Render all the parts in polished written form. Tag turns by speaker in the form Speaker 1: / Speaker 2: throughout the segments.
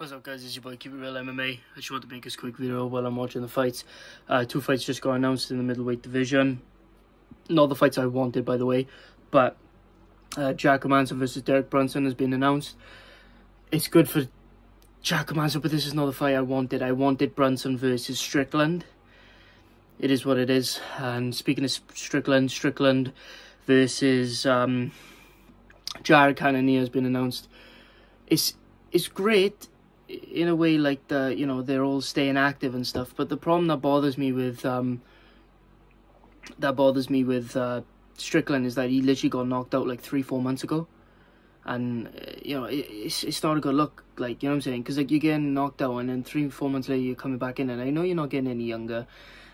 Speaker 1: What's up guys, it's your boy Keep It Real MMA. I just want to make this quick video while I'm watching the fights. Two fights just got announced in the middleweight division. Not the fights I wanted, by the way, but Jack Hermansson versus Derek Brunson has been announced. It's good for Jack Hermansson, but this is not the fight I wanted. I wanted Brunson versus Strickland. It is what it is. And speaking of Strickland versus Jared Cannonier has been announced. It's great in a way, like they're all staying active and stuff, but the problem that bothers me with Strickland is that he literally got knocked out like 3-4 months ago, and it's not a good look, like, you know what I'm saying, because like you're getting knocked out and then 3-4 months later you're coming back in, and I know you're not getting any younger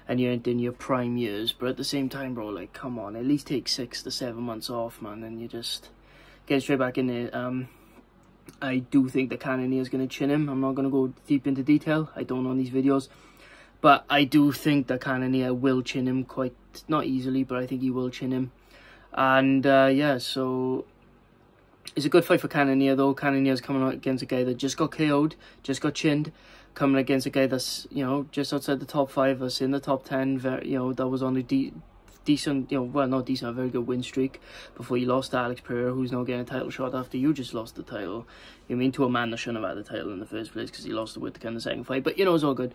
Speaker 1: and you're in your prime years, but at the same time, bro, like, come on, at least take 6 to 7 months off, man, and you just get straight back in there. I do think that Cannonier is going to chin him. I'm not going to go deep into detail. I don't know in these videos. But I do think that Cannonier will chin him quite, not easily, but I think he will chin him. And yeah, so it's a good fight for Cannonier, though. Cannonier's coming out against a guy that just got KO'd, just got chinned. Coming against a guy that's, just outside the top 5, that's in the top 10, that was on a decent, well, not decent, a very good win streak before you lost to Alex Pereira, who's now getting a title shot after you just lost the title. You mean, to a man that shouldn't have had the title in the first place because he lost the Whittaker in the second fight, but it's all good.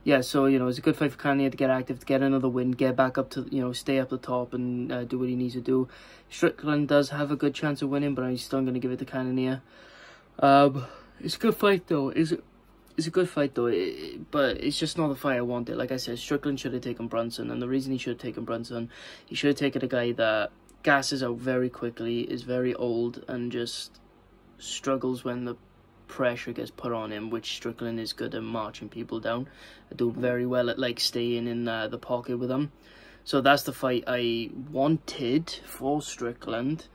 Speaker 1: Yeah, so it's a good fight for Cannonier to get active, to get another win, get back up to, stay up the top and do what he needs to do. Strickland does have a good chance of winning, but I'm still going to give it to Cannonier. It's a good fight though. It's a good fight though, but it's just not the fight I wanted. Like I said, Strickland should have taken Brunson, and the reason he should have taken Brunson, he should have taken a guy that gasses out very quickly, is very old, and just struggles when the pressure gets put on him, which Strickland is good at marching people down. I do very well at, like, staying in the pocket with him. So that's the fight I wanted for Strickland.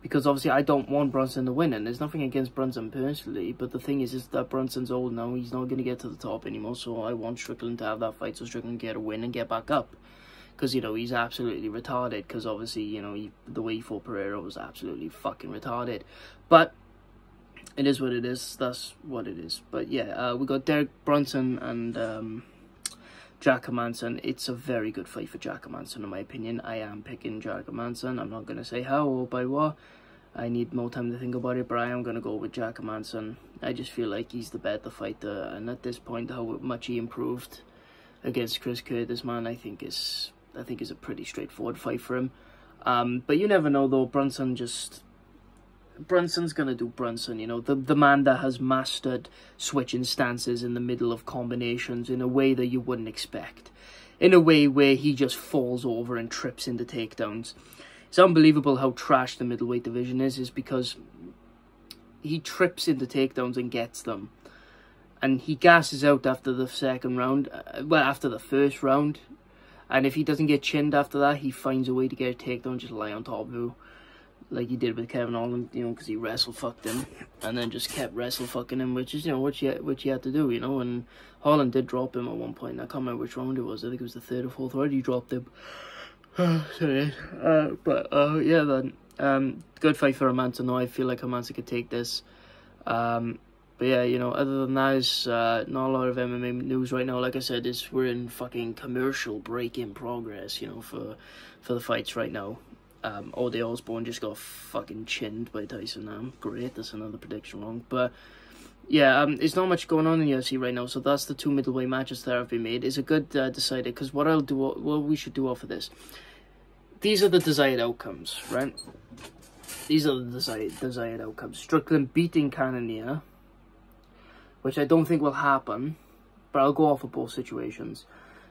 Speaker 1: Because obviously I don't want Brunson to win, and there's nothing against Brunson personally, but the thing is that Brunson's old now, he's not going to get to the top anymore, so I want Strickland to have that fight so Strickland can get a win and get back up. Because, he's absolutely retarded, because obviously, the way he fought Pereira was absolutely fucking retarded. But it is what it is, that's what it is. But yeah, we got Derek Brunson and Jack Hermansson. It's a very good fight for Jack Hermansson, in my opinion. I am picking Jack Hermansson. I'm not going to say how or by what. I need more time to think about it, but I am going to go with Jack Hermansson. I just feel like he's the better fighter, and at this point, how much he improved against Chris Curtis, man, I think is a pretty straightforward fight for him. But you never know, though. Brunson's gonna do Brunson, the man that has mastered switching stances in the middle of combinations in a way that you wouldn't expect. In a way where he just falls over and trips into takedowns. It's unbelievable how trash the middleweight division is because he trips into takedowns and gets them. And he gasses out after the second round, after the first round. And if he doesn't get chinned after that, he finds a way to get a takedown, just lie on top of you. Like he did with Kevin Holland, because he wrestle-fucked him, and then just kept wrestle-fucking him, which is, what you had to do, and Holland did drop him at one point. I can't remember which round it was. I think it was the 3rd or 4th round he dropped him. Sorry. Yeah, then, good fight for Hermansson, though. I feel like Hermansson could take this. But yeah, other than that, it's not a lot of MMA news right now. Like I said, we're in fucking commercial break in progress, for the fights right now. Ode Osborne just got fucking chinned by Tyson now. Great, that's another prediction wrong. But yeah, it's not much going on in UFC right now, so that's the 2 middleweight matches that have been made. It's a good decider, because what we should do off of this, these are the desired outcomes, right? These are the desired outcomes. Strickland beating Cannonier, which I don't think will happen, but I'll go off of both situations.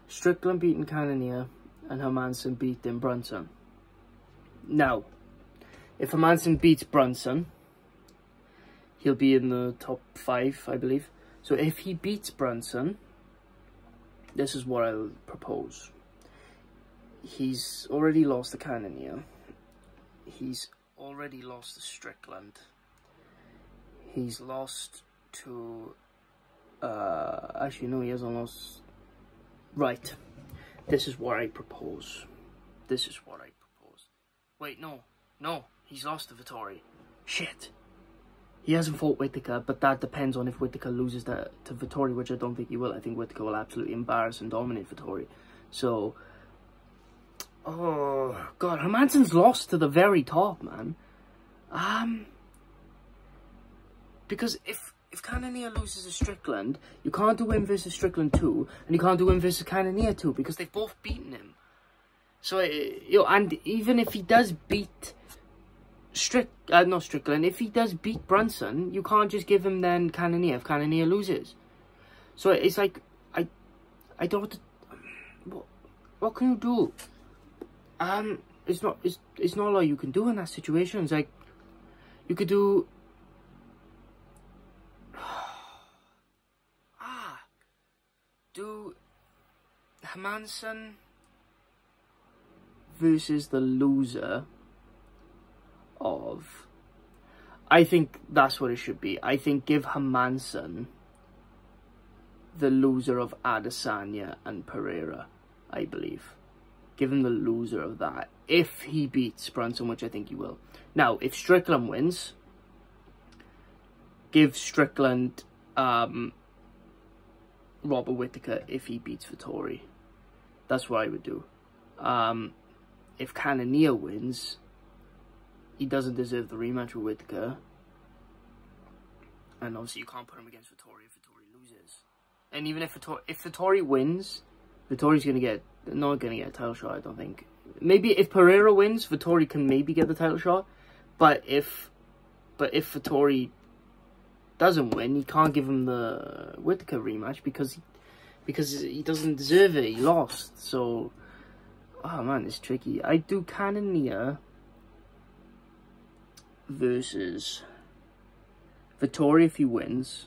Speaker 1: Strickland beating Cannonier and Hermansson beating Brunson. Now, if Hermansson beats Brunson, he'll be in the top 5, I believe. So if he beats Brunson, this is what I'll propose. He's already lost to Cannonier. He's already lost to Strickland. He's lost to... actually, no, he hasn't lost... Right. This is what I propose. Wait, no, he's lost to Vittori. Shit. He hasn't fought Whittaker, but that depends on if Whittaker loses to Vettori, which I don't think he will. I think Whittaker will absolutely embarrass and dominate Vettori. So, oh god, Hermansson's lost to the very top, man. Because if Cannonier loses to Strickland, you can't do him versus Strickland 2, and you can't do him versus Cannonier 2, because they've both beaten him. So, you know, and even if he does beat not Strickland, if he does beat Brunson, you can't just give him then Cannonier if Cannonier loses. So it's like, I don't, what can you do? It's not a lot you can do in that situation. It's like, you could do, do Hermansson versus the loser of, I think that's what it should be. I think give Hermansson the loser of Adesanya and Pereira, I believe. Give him the loser of that, if he beats Brunson, which I think he will. Now, if Strickland wins, give Strickland Robert Whittaker if he beats Vettori. That's what I would do. If Cannonier wins, he doesn't deserve the rematch with Whittaker. And obviously you can't put him against Vettori if Vettori loses. And even if Vettori wins, Vettori's not going to get a title shot, I don't think. Maybe if Pereira wins, Vettori can maybe get the title shot. But if Vettori doesn't win, he can't give him the Whittaker rematch because he doesn't deserve it. He lost. So, oh man, it's tricky. I do Cannonier versus Vettori if he wins.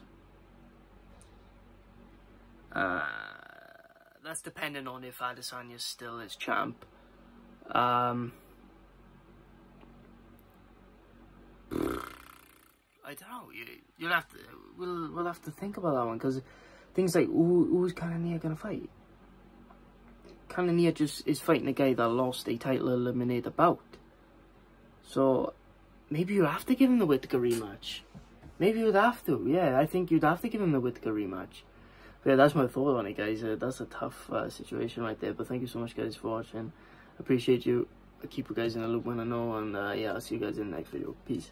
Speaker 1: That's dependent on if Adesanya still is champ. I don't know. You'll have to. We'll have to think about that one, because things like who's Cannonier gonna fight? Cannonier just is fighting a guy that lost a title eliminator bout. So maybe you have to give him the Whittaker rematch. Maybe you'd have to. Yeah, I think you'd have to give him the Whittaker rematch. But yeah, that's my thought on it, guys. That's a tough situation right there. But thank you so much, guys, for watching. Appreciate you. I keep you guys in the loop when I know. And yeah, I'll see you guys in the next video. Peace.